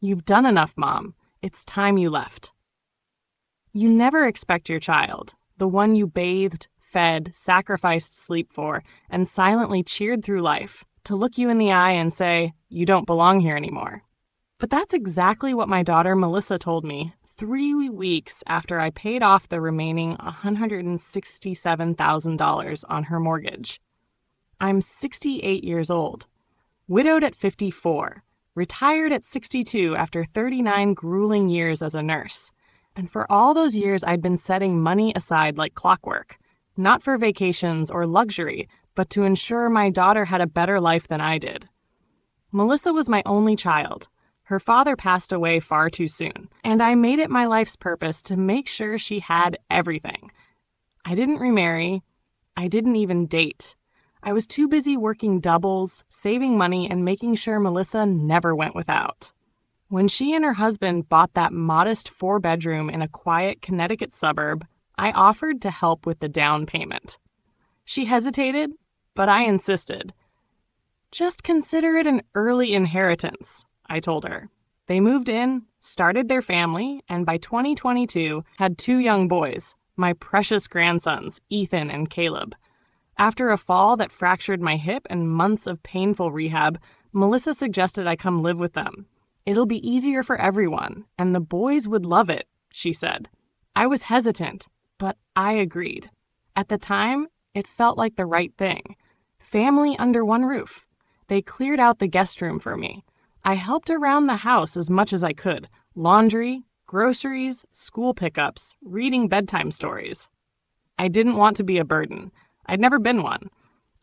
"You've done enough, Mom. It's time you left." You never expect your child, the one you bathed, fed, sacrificed sleep for, and silently cheered through life, to look you in the eye and say, "You don't belong here anymore." But that's exactly what my daughter Melissa told me 3 weeks after I paid off the remaining $167,000 on her mortgage. I'm 68 years old, widowed at 54, retired at 62 after 39 grueling years as a nurse. And for all those years, I'd been setting money aside like clockwork, not for vacations or luxury, but to ensure my daughter had a better life than I did. Melissa was my only child. Her father passed away far too soon, and I made it my life's purpose to make sure she had everything. I didn't remarry. I didn't even date. I was too busy working doubles, saving money, and making sure Melissa never went without. When she and her husband bought that modest 4-bedroom in a quiet Connecticut suburb, I offered to help with the down payment. She hesitated, but I insisted. "Just consider it an early inheritance," I told her. They moved in, started their family, and by 2022 had 2 young boys, my precious grandsons, Ethan and Caleb. After a fall that fractured my hip and months of painful rehab, Melissa suggested I come live with them. "It'll be easier for everyone, and the boys would love it," she said. I was hesitant, but I agreed. At the time, it felt like the right thing. Family under one roof. They cleared out the guest room for me. I helped around the house as much as I could. Laundry, groceries, school pickups, reading bedtime stories. I didn't want to be a burden. I'd never been one.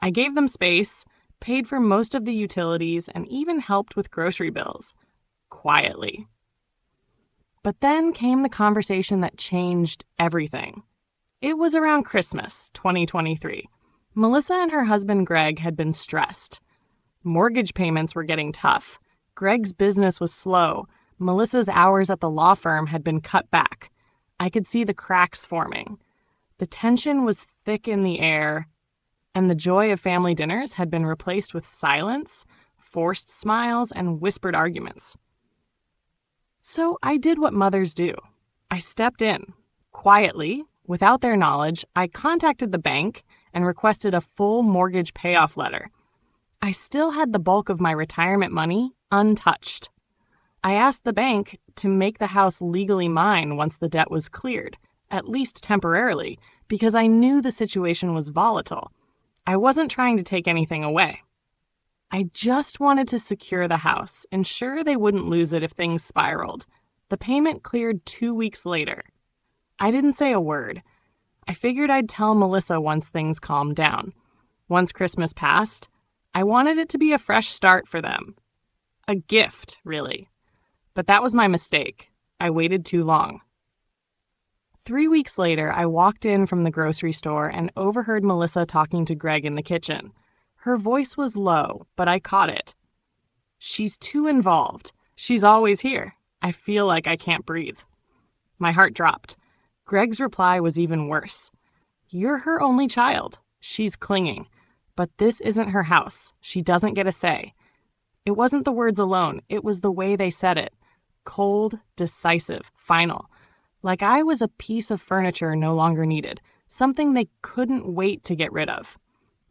I gave them space, paid for most of the utilities, and even helped with grocery bills. Quietly. But then came the conversation that changed everything. It was around Christmas, 2023. Melissa and her husband Greg had been stressed. Mortgage payments were getting tough. Greg's business was slow. Melissa's hours at the law firm had been cut back. I could see the cracks forming. The tension was thick in the air, and the joy of family dinners had been replaced with silence, forced smiles, and whispered arguments. So I did what mothers do. I stepped in. Quietly, without their knowledge, I contacted the bank and requested a full mortgage payoff letter. I still had the bulk of my retirement money untouched. I asked the bank to make the house legally mine once the debt was cleared, at least temporarily, because I knew the situation was volatile. I wasn't trying to take anything away. I just wanted to secure the house, ensure they wouldn't lose it if things spiraled. The payment cleared 2 weeks later. I didn't say a word. I figured I'd tell Melissa once things calmed down. Once Christmas passed, I wanted it to be a fresh start for them. A gift, really. But that was my mistake. I waited too long. 3 weeks later, I walked in from the grocery store and overheard Melissa talking to Greg in the kitchen. Her voice was low, but I caught it. "She's too involved. She's always here. I feel like I can't breathe." My heart dropped. Greg's reply was even worse. "You're her only child. She's clinging. But this isn't her house. She doesn't get a say." It wasn't the words alone. It was the way they said it. Cold, decisive, final. Like I was a piece of furniture no longer needed. Something they couldn't wait to get rid of.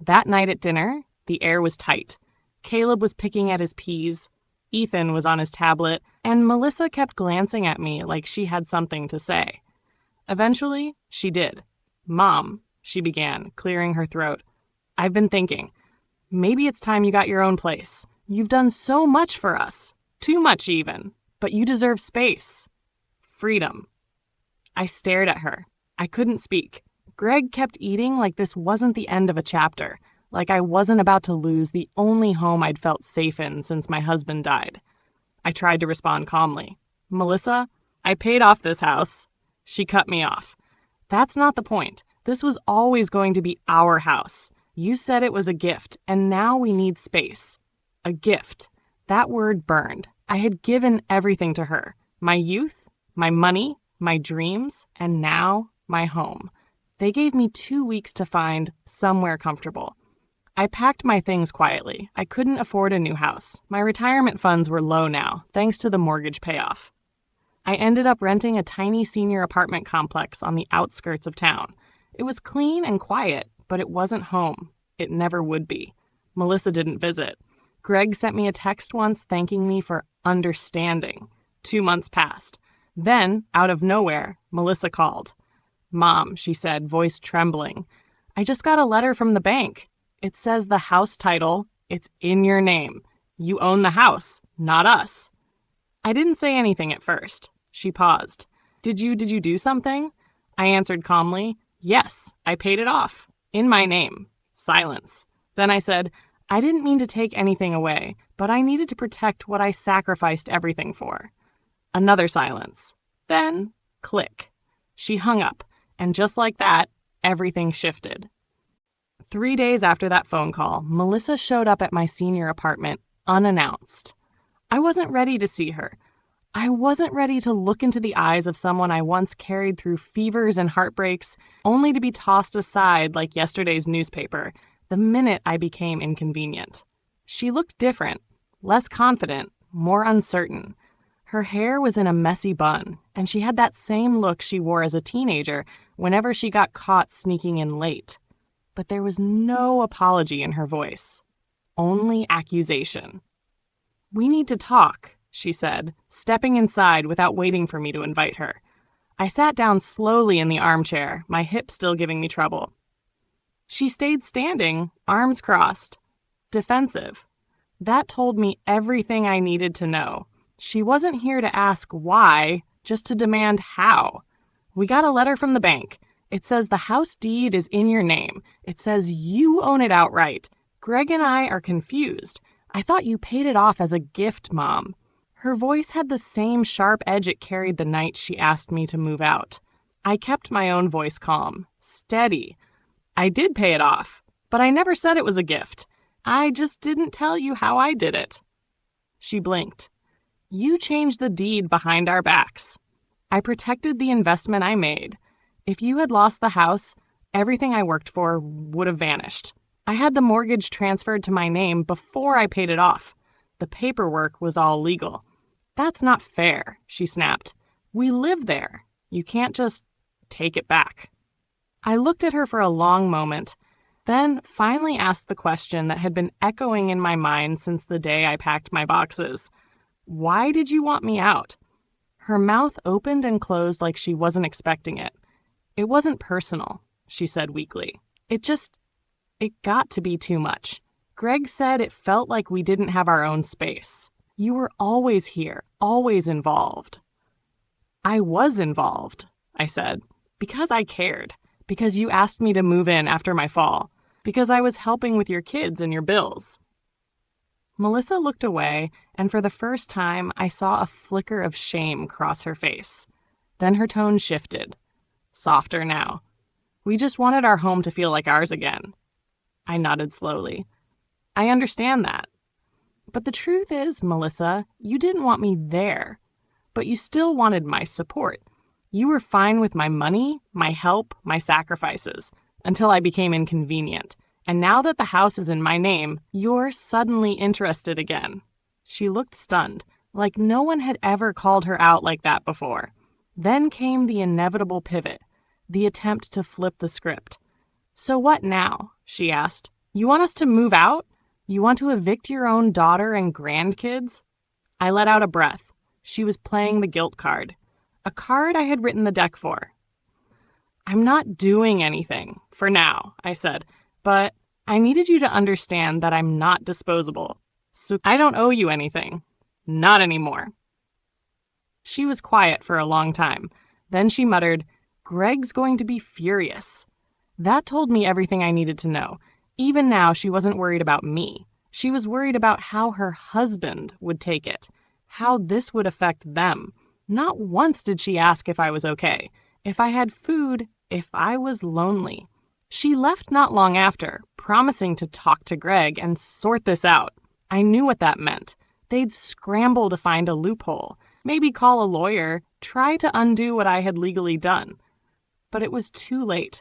That night at dinner, the air was tight. Caleb was picking at his peas, Ethan was on his tablet, and Melissa kept glancing at me like she had something to say. Eventually, she did. "Mom," she began, clearing her throat, "I've been thinking. Maybe it's time you got your own place. You've done so much for us. Too much even. But you deserve space. Freedom." I stared at her. I couldn't speak. Greg kept eating like this wasn't the end of a chapter, like I wasn't about to lose the only home I'd felt safe in since my husband died. I tried to respond calmly. "Melissa, I paid off this house." She cut me off. "That's not the point. This was always going to be our house. You said it was a gift, and now we need space." A gift. That word burned. I had given everything to her. My youth, my money, my dreams, and now my home. They gave me 2 weeks to find somewhere comfortable. I packed my things quietly. I couldn't afford a new house. My retirement funds were low now, thanks to the mortgage payoff. I ended up renting a tiny senior apartment complex on the outskirts of town. It was clean and quiet, but it wasn't home. It never would be. Melissa didn't visit. Greg sent me a text once thanking me for understanding. 2 months passed. Then, out of nowhere, Melissa called. "Mom," she said, voice trembling, "I just got a letter from the bank. It says the house title, it's in your name. You own the house, not us." I didn't say anything at first. She paused. Did you do something?" I answered calmly, "Yes, I paid it off. In my name." Silence. Then I said, "I didn't mean to take anything away, but I needed to protect what I sacrificed everything for." Another silence. Then, click. She hung up, and just like that, everything shifted. 3 days after that phone call, Melissa showed up at my senior apartment, unannounced. I wasn't ready to see her. I wasn't ready to look into the eyes of someone I once carried through fevers and heartbreaks, only to be tossed aside like yesterday's newspaper the minute I became inconvenient. She looked different, less confident, more uncertain. Her hair was in a messy bun, and she had that same look she wore as a teenager whenever she got caught sneaking in late. But there was no apology in her voice, only accusation. "We need to talk," she said, stepping inside without waiting for me to invite her. I sat down slowly in the armchair, my hip still giving me trouble. She stayed standing, arms crossed, defensive. That told me everything I needed to know. She wasn't here to ask why, just to demand how. "We got a letter from the bank. It says the house deed is in your name. It says you own it outright. Greg and I are confused. I thought you paid it off as a gift, Mom." Her voice had the same sharp edge it carried the night she asked me to move out. I kept my own voice calm, steady. "I did pay it off, but I never said it was a gift. I just didn't tell you how I did it." She blinked. "You changed the deed behind our backs. I protected the investment I made. If you had lost the house, everything I worked for would have vanished. I had the mortgage transferred to my name before I paid it off. The paperwork was all legal." "That's not fair," she snapped. "We live there. You can't just take it back." I looked at her for a long moment, then finally asked the question that had been echoing in my mind since the day I packed my boxes. "Why did you want me out?" Her mouth opened and closed like she wasn't expecting it. "It wasn't personal," she said weakly. It got to be too much. Greg said it felt like we didn't have our own space. You were always here, always involved." "I was involved," I said, "because I cared, because you asked me to move in after my fall, because I was helping with your kids and your bills." Melissa looked away, and for the first time, I saw a flicker of shame cross her face. Then her tone shifted, softer now. "We just wanted our home to feel like ours again." I nodded slowly. "I understand that. But the truth is, Melissa, you didn't want me there. But you still wanted my support. You were fine with my money, my help, my sacrifices, until I became inconvenient. And now that the house is in my name, you're suddenly interested again." She looked stunned, like no one had ever called her out like that before. Then came the inevitable pivot, the attempt to flip the script. "So what now?" she asked. "You want us to move out? You want to evict your own daughter and grandkids?" I let out a breath. She was playing the guilt card, a card I had written the deck for. "I'm not doing anything, for now," I said, "but I needed you to understand that I'm not disposable. So I don't owe you anything. Not anymore." She was quiet for a long time. Then she muttered, "Greg's going to be furious." That told me everything I needed to know. Even now, she wasn't worried about me. She was worried about how her husband would take it, how this would affect them. Not once did she ask if I was okay, if I had food, if I was lonely. She left not long after, promising to talk to Greg and sort this out. I knew what that meant. They'd scramble to find a loophole, maybe call a lawyer, try to undo what I had legally done. But it was too late.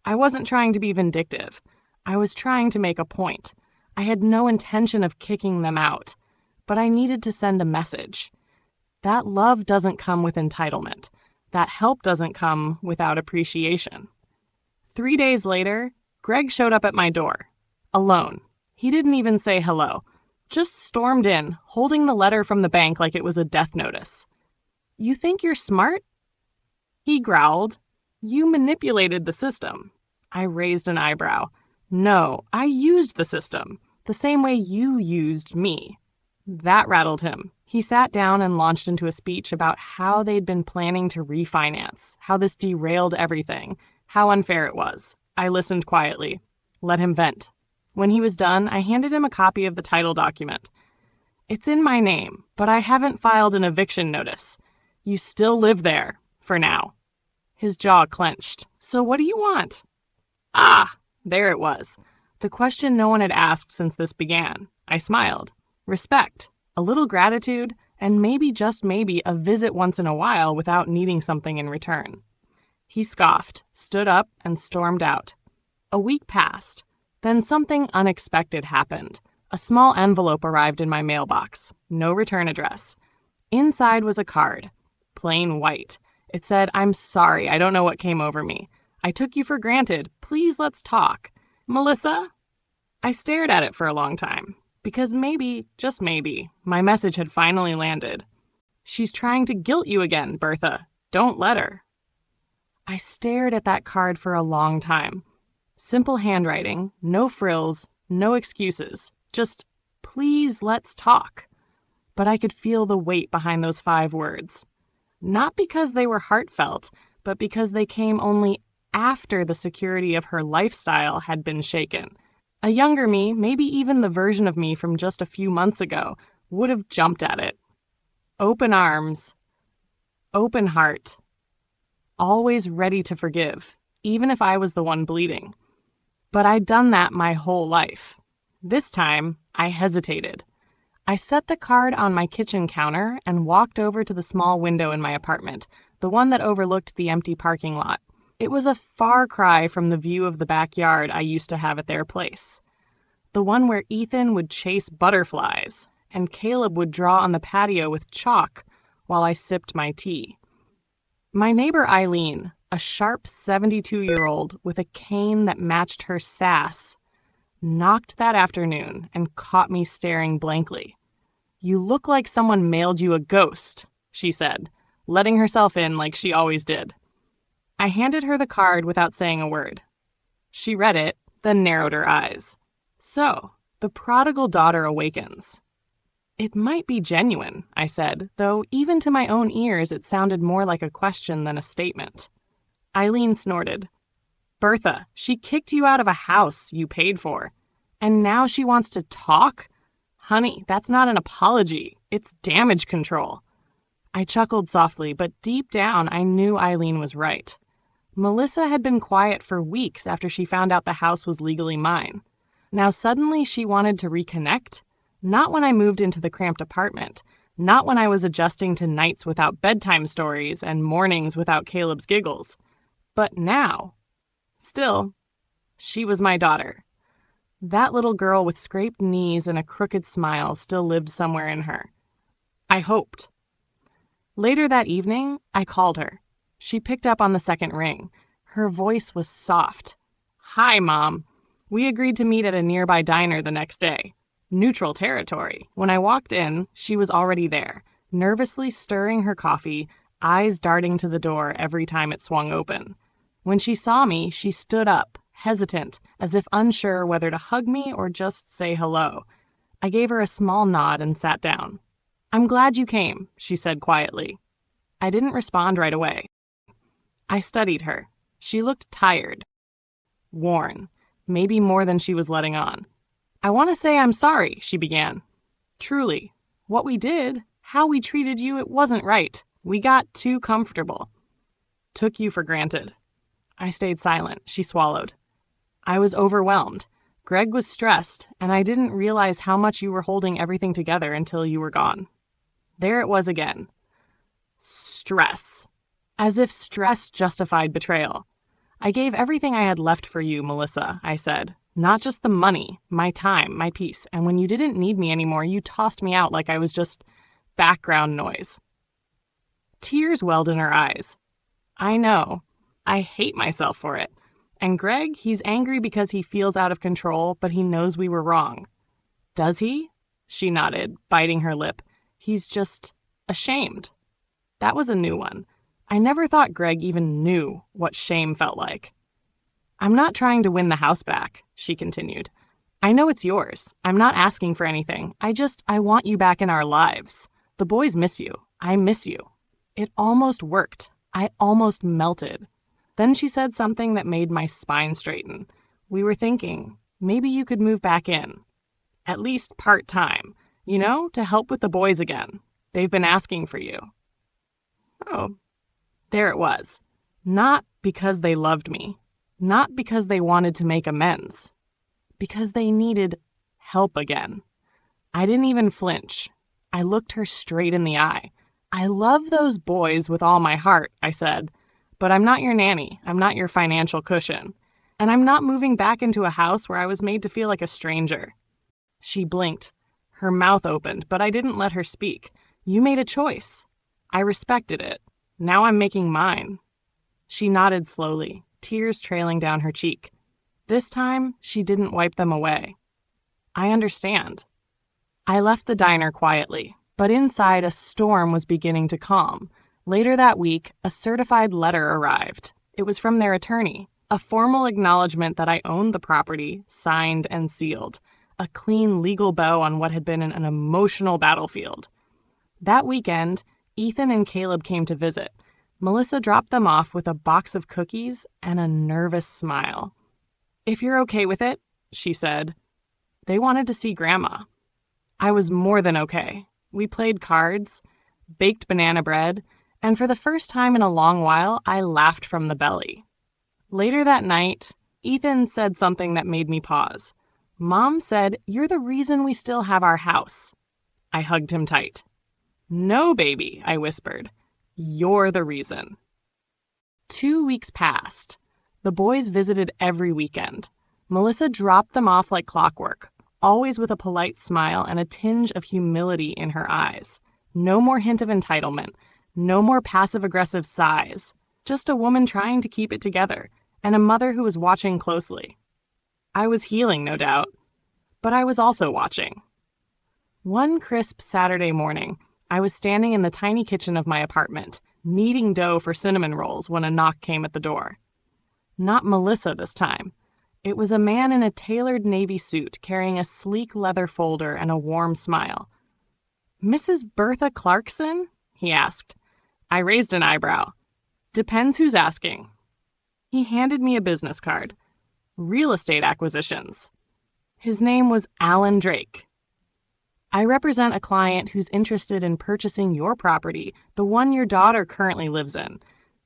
I wasn't trying to be vindictive. I was trying to make a point. I had no intention of kicking them out, but I needed to send a message. That love doesn't come with entitlement. That help doesn't come without appreciation. 3 days later, Greg showed up at my door, alone. He didn't even say hello, just stormed in, holding the letter from the bank like it was a death notice. "You think you're smart?" He growled. "You manipulated the system." I raised an eyebrow. "No, I used the system, the same way you used me." That rattled him. He sat down and launched into a speech about how they'd been planning to refinance, how this derailed everything, how unfair it was. I listened quietly, let him vent. When he was done, I handed him a copy of the title document. "It's in my name, but I haven't filed an eviction notice. You still live there, for now." His jaw clenched. "So what do you want?" Ah, there it was. The question no one had asked since this began. I smiled. Respect, a little gratitude, and maybe, just maybe, a visit once in a while without needing something in return. He scoffed, stood up, and stormed out. A week passed. Then something unexpected happened. A small envelope arrived in my mailbox. No return address. Inside was a card. Plain white. It said, "I'm sorry, I don't know what came over me. I took you for granted. Please let's talk. Melissa?" I stared at it for a long time. Because maybe, just maybe, my message had finally landed. "She's trying to guilt you again, Bertha. Don't let her." I stared at that card for a long time. Simple handwriting, no frills, no excuses. Just, "Please, let's talk." But I could feel the weight behind those 5 words. Not because they were heartfelt, but because they came only after the security of her lifestyle had been shaken. A younger me, maybe even the version of me from just a few months ago, would have jumped at it. Open arms, open heart, always ready to forgive, even if I was the one bleeding. But I'd done that my whole life. This time, I hesitated. I set the card on my kitchen counter and walked over to the small window in my apartment, the one that overlooked the empty parking lot. It was a far cry from the view of the backyard I used to have at their place. The one where Ethan would chase butterflies and Caleb would draw on the patio with chalk while I sipped my tea. My neighbor Eileen, a sharp 72-year-old with a cane that matched her sass, knocked that afternoon and caught me staring blankly. "You look like someone mailed you a ghost," she said, letting herself in like she always did. I handed her the card without saying a word. She read it, then narrowed her eyes. So, the prodigal daughter awakens. "It might be genuine," I said, though even to my own ears it sounded more like a question than a statement. Eileen snorted. "Bertha, she kicked you out of a house you paid for. And now she wants to talk? Honey, that's not an apology. It's damage control." I chuckled softly, but deep down I knew Eileen was right. Melissa had been quiet for weeks after she found out the house was legally mine. Now suddenly she wanted to reconnect? Not when I moved into the cramped apartment. Not when I was adjusting to nights without bedtime stories and mornings without Caleb's giggles. But now. Still, she was my daughter. That little girl with scraped knees and a crooked smile still lived somewhere in her. I hoped. Later that evening, I called her. She picked up on the second ring. Her voice was soft. "Hi, Mom. We agreed to meet at a nearby diner the next day. Neutral territory. When I walked in, she was already there, nervously stirring her coffee, eyes darting to the door every time it swung open. When she saw me, she stood up, hesitant, as if unsure whether to hug me or just say hello. I gave her a small nod and sat down. "I'm glad you came," she said quietly. I didn't respond right away. I studied her. She looked tired, worn, maybe more than she was letting on. "I want to say I'm sorry," she began. "Truly, what we did, how we treated you, it wasn't right. We got too comfortable. Took you for granted." I stayed silent. She swallowed. "I was overwhelmed. Greg was stressed, and I didn't realize how much you were holding everything together until you were gone." There it was again. Stress. As if stress justified betrayal. "I gave everything I had left for you, Melissa," I said. Not just the money, my time, my peace. And when you didn't need me anymore, you tossed me out like I was just background noise. Tears welled in her eyes. I know. I hate myself for it. And Greg, he's angry because he feels out of control, but he knows we were wrong. Does he? She nodded, biting her lip. He's just ashamed. That was a new one. I never thought Greg even knew what shame felt like. I'm not trying to win the house back, she continued. I know it's yours. I'm not asking for anything. I want you back in our lives. The boys miss you. I miss you. It almost worked. I almost melted. Then she said something that made my spine straighten. We were thinking, maybe you could move back in. At least part-time, to help with the boys again. They've been asking for you. Oh, there it was. Not because they loved me. Not because they wanted to make amends. Because they needed help again. I didn't even flinch. I looked her straight in the eye. I love those boys with all my heart, I said. But I'm not your nanny. I'm not your financial cushion. And I'm not moving back into a house where I was made to feel like a stranger. She blinked. Her mouth opened, but I didn't let her speak. You made a choice. I respected it. Now I'm making mine. She nodded slowly, tears trailing down her cheek. This time, she didn't wipe them away. I understand. I left the diner quietly, but inside a storm was beginning to calm. Later that week, a certified letter arrived. It was from their attorney, a formal acknowledgement that I owned the property, signed and sealed. A clean legal bow on what had been an emotional battlefield. That weekend, Ethan and Caleb came to visit. Melissa dropped them off with a box of cookies and a nervous smile. If you're okay with it, she said. They wanted to see Grandma. I was more than okay. We played cards, baked banana bread, and for the first time in a long while, I laughed from the belly. Later that night, Ethan said something that made me pause. Mom said, you're the reason we still have our house. I hugged him tight. No, baby, I whispered. You're the reason. 2 weeks passed. The boys visited every weekend. Melissa dropped them off like clockwork, always with a polite smile and a tinge of humility in her eyes. No more hint of entitlement. No more passive-aggressive sighs. Just a woman trying to keep it together, and a mother who was watching closely. I was healing, no doubt, but I was also watching. One crisp Saturday morning, I was standing in the tiny kitchen of my apartment, kneading dough for cinnamon rolls when a knock came at the door. Not Melissa this time. It was a man in a tailored navy suit carrying a sleek leather folder and a warm smile. Mrs. Bertha Clarkson? He asked. I raised an eyebrow. Depends who's asking. He handed me a business card. Real estate acquisitions. His name was Alan Drake. I represent a client who's interested in purchasing your property, the one your daughter currently lives in.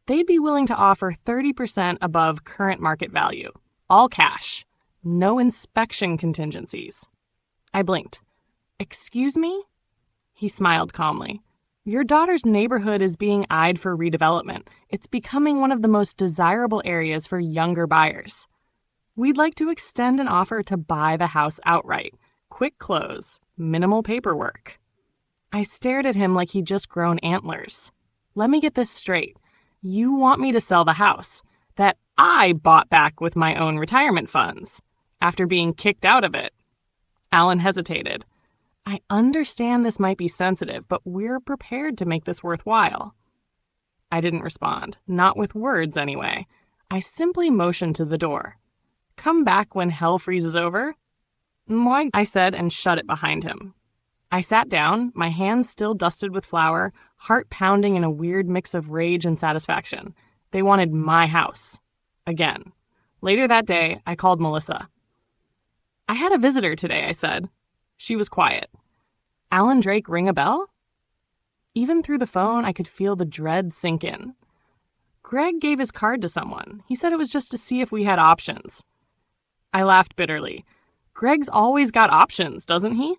They'd be willing to offer 30% above current market value. All cash. No inspection contingencies. I blinked. Excuse me? He smiled calmly. Your daughter's neighborhood is being eyed for redevelopment. It's becoming one of the most desirable areas for younger buyers. We'd like to extend an offer to buy the house outright. Quick close, minimal paperwork. I stared at him like he'd just grown antlers. Let me get this straight. You want me to sell the house that I bought back with my own retirement funds after being kicked out of it. Alan hesitated. I understand this might be sensitive, but we're prepared to make this worthwhile. I didn't respond, not with words anyway. I simply motioned to the door. Come back when hell freezes over. Moi, I said and shut it behind him. I sat down, my hands still dusted with flour, heart pounding in a weird mix of rage and satisfaction. They wanted my house. Again. Later that day, I called Melissa. I had a visitor today, I said. She was quiet. Alan Drake ring a bell? Even through the phone, I could feel the dread sink in. Greg gave his card to someone. He said it was just to see if we had options. I laughed bitterly. Greg's always got options, doesn't he?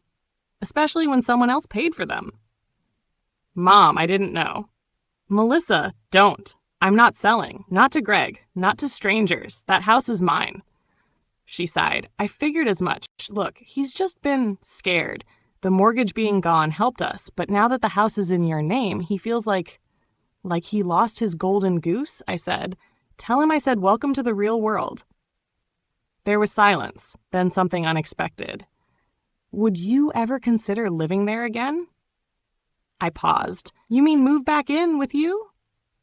Especially when someone else paid for them. Mom, I didn't know. Melissa, don't. I'm not selling. Not to Greg. Not to strangers. That house is mine. she sighed. I figured as much. Look, he's just been scared. The mortgage being gone helped us, but now that the house is in your name, he feels like he lost his golden goose, I said. Tell him I said welcome to the real world. There was silence, then something unexpected. Would you ever consider living there again? I paused. You mean move back in with you?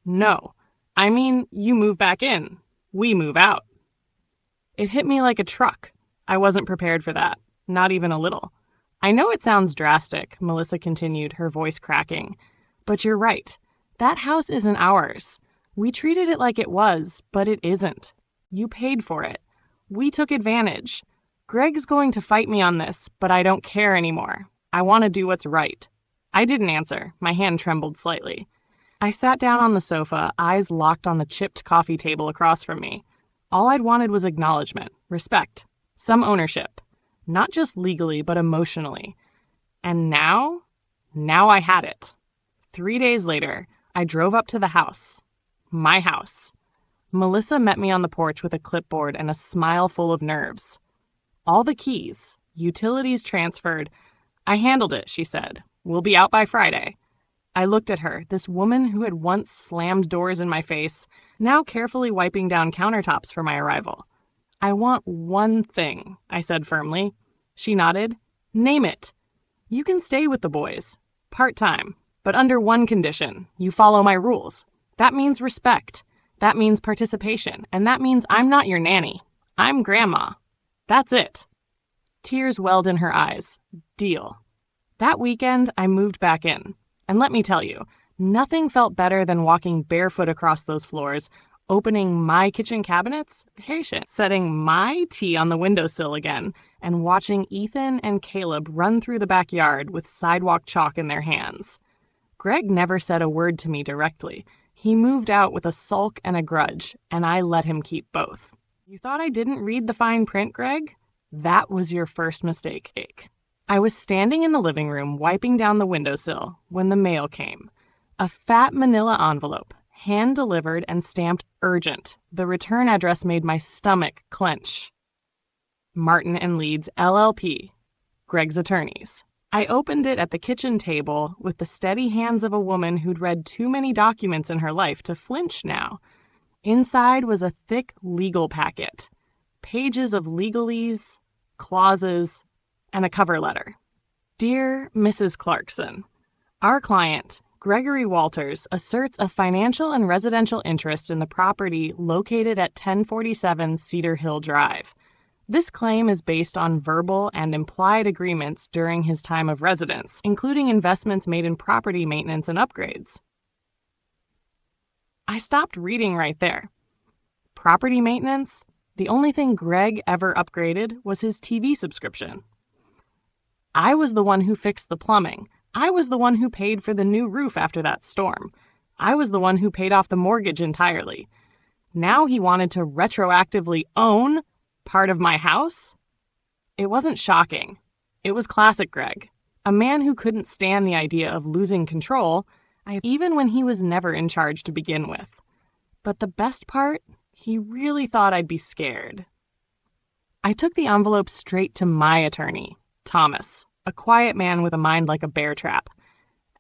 No, I mean you move back in. We move out. It hit me like a truck. I wasn't prepared for that, not even a little. I know it sounds drastic, Melissa continued, her voice cracking, but you're right. That house isn't ours. We treated it like it was, but it isn't. You paid for it. We took advantage. Greg's going to fight me on this, but I don't care anymore. I want to do what's right. I didn't answer. My hand trembled slightly. I sat down on the sofa, eyes locked on the chipped coffee table across from me. All I'd wanted was acknowledgement, respect, some ownership. Not just legally, but emotionally. And now I had it. 3 days later, I drove up to the house. My house. Melissa met me on the porch with a clipboard and a smile full of nerves. All the keys, utilities transferred. I handled it, she said. We'll be out by Friday. I looked at her, this woman who had once slammed doors in my face, now carefully wiping down countertops for my arrival. I want one thing, I said firmly. She nodded. Name it. You can stay with the boys. Part-time. But under one condition. You follow my rules. That means respect. That means participation. And that means I'm not your nanny. I'm grandma. That's it. Tears welled in her eyes. Deal. That weekend, I moved back in. And let me tell you, nothing felt better than walking barefoot across those floors, opening my kitchen cabinets, setting my tea on the windowsill again, and watching Ethan and Caleb run through the backyard with sidewalk chalk in their hands. Greg never said a word to me directly. He moved out with a sulk and a grudge, and I let him keep both. You thought I didn't read the fine print, Greg? That was your first mistake. I was standing in the living room, wiping down the windowsill, when the mail came. A fat manila envelope, hand-delivered and stamped urgent. The return address made my stomach clench. Martin and Leeds, LLP, Greg's attorneys. I opened it at the kitchen table with the steady hands of a woman who'd read too many documents in her life to flinch now. Inside was a thick legal packet, pages of legalese, clauses, and a cover letter. Dear Mrs. Clarkson, our client, Gregory Walters, asserts a financial and residential interest in the property located at 1047 Cedar Hill Drive. This claim is based on verbal and implied agreements during his time of residence, including investments made in property maintenance and upgrades. I stopped reading right there. Property maintenance? The only thing Greg ever upgraded was his TV subscription. I was the one who fixed the plumbing. I was the one who paid for the new roof after that storm. I was the one who paid off the mortgage entirely. Now he wanted to retroactively own part of my house? It wasn't shocking. It was classic Greg. A man who couldn't stand the idea of losing control, even when he was never in charge to begin with. But the best part, he really thought I'd be scared. I took the envelope straight to my attorney, Thomas, a quiet man with a mind like a bear trap.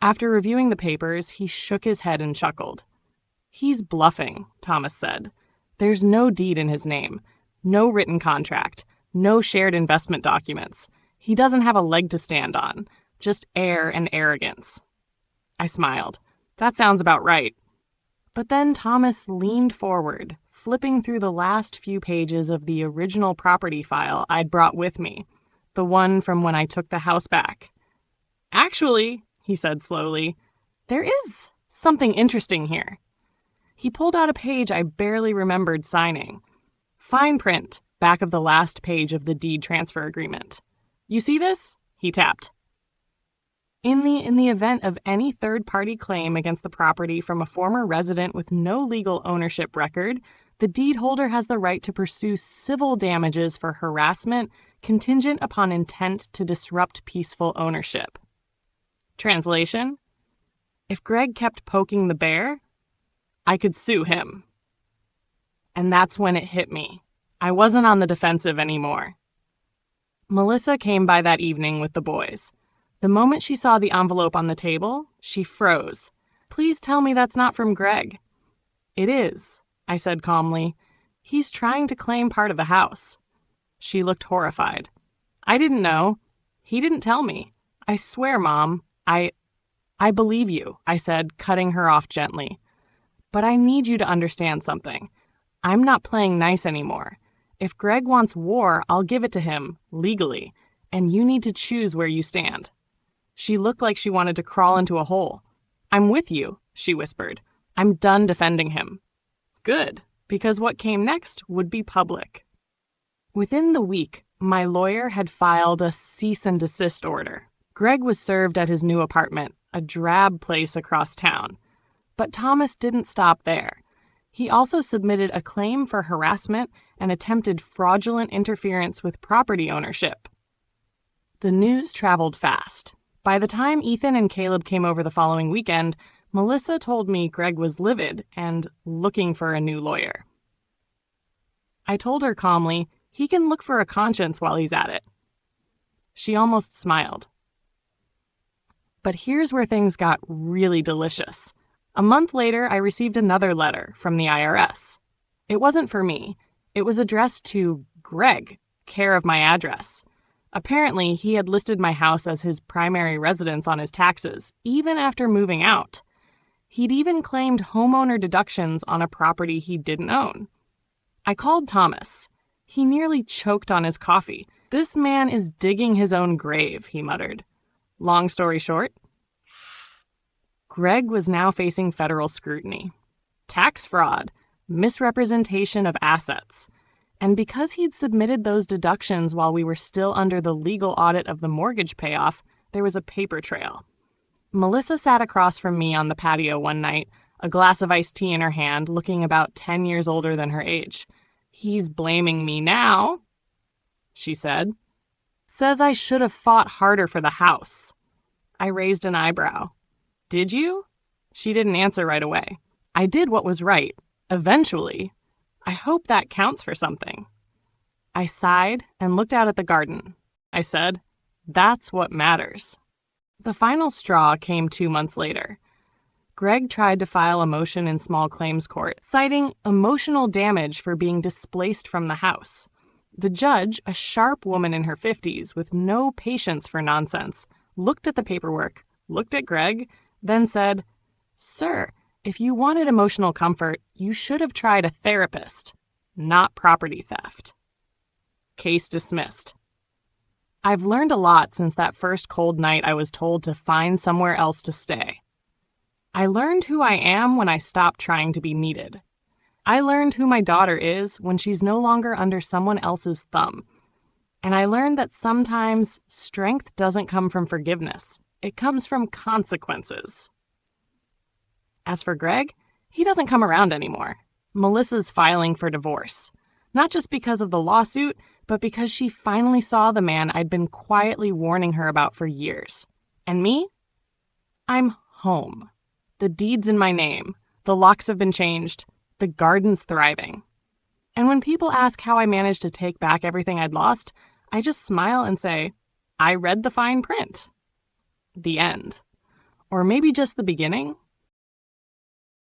After reviewing the papers, he shook his head and chuckled. He's bluffing, Thomas said. There's no deed in his name, no written contract, no shared investment documents. He doesn't have a leg to stand on, just air and arrogance. I smiled. That sounds about right. But then Thomas leaned forward, flipping through the last few pages of the original property file I'd brought with me, the one from when I took the house back. Actually, he said slowly, there is something interesting here. He pulled out a page I barely remembered signing. Fine print, back of the last page of the deed transfer agreement. You see this? He tapped. In the event of any third-party claim against the property from a former resident with no legal ownership record, the deed holder has the right to pursue civil damages for harassment contingent upon intent to disrupt peaceful ownership. Translation: if Greg kept poking the bear, I could sue him. And that's when it hit me. I wasn't on the defensive anymore. Melissa came by that evening with the boys. The moment she saw the envelope on the table, she froze. "Please tell me that's not from Greg." "It is," I said calmly. "He's trying to claim part of the house." She looked horrified. "I didn't know. He didn't tell me. I swear, Mom, I believe you," I said, cutting her off gently. "But I need you to understand something. I'm not playing nice anymore. If Greg wants war, I'll give it to him, legally, and you need to choose where you stand." She looked like she wanted to crawl into a hole. "I'm with you," she whispered. "I'm done defending him." Good, because what came next would be public. Within the week, my lawyer had filed a cease and desist order. Greg was served at his new apartment, a drab place across town. But Thomas didn't stop there. He also submitted a claim for harassment and attempted fraudulent interference with property ownership. The news traveled fast. By the time Ethan and Caleb came over the following weekend, Melissa told me Greg was livid and looking for a new lawyer. I told her calmly, he can look for a conscience while he's at it. She almost smiled. But here's where things got really delicious. A month later, I received another letter from the IRS. It wasn't for me. It was addressed to Greg, care of my address. Apparently, he had listed my house as his primary residence on his taxes, even after moving out. He'd even claimed homeowner deductions on a property he didn't own. I called Thomas. He nearly choked on his coffee. "This man is digging his own grave," he muttered. Long story short, Greg was now facing federal scrutiny. Tax fraud, misrepresentation of assets. And because he'd submitted those deductions while we were still under the legal audit of the mortgage payoff, there was a paper trail. Melissa sat across from me on the patio one night, a glass of iced tea in her hand, looking about 10 years older than her age. "He's blaming me now," she said. "Says I should have fought harder for the house." I raised an eyebrow. "Did you?" She didn't answer right away. "I did what was right. Eventually. I hope that counts for something." I sighed and looked out at the garden. I said, "That's what matters." The final straw came 2 months later. Greg tried to file a motion in small claims court, citing emotional damage for being displaced from the house. The judge, a sharp woman in her 50s with no patience for nonsense, looked at the paperwork, looked at Greg, then said, "Sir, if you wanted emotional comfort, you should have tried a therapist, not property theft." Case dismissed. I've learned a lot since that first cold night I was told to find somewhere else to stay. I learned who I am when I stopped trying to be needed. I learned who my daughter is when she's no longer under someone else's thumb. And I learned that sometimes strength doesn't come from forgiveness. It comes from consequences. As for Greg, he doesn't come around anymore. Melissa's filing for divorce. Not just because of the lawsuit, but because she finally saw the man I'd been quietly warning her about for years. And me? I'm home. The deed's in my name. The locks have been changed. The garden's thriving. And when people ask how I managed to take back everything I'd lost, I just smile and say, I read the fine print. The end. Or maybe just the beginning.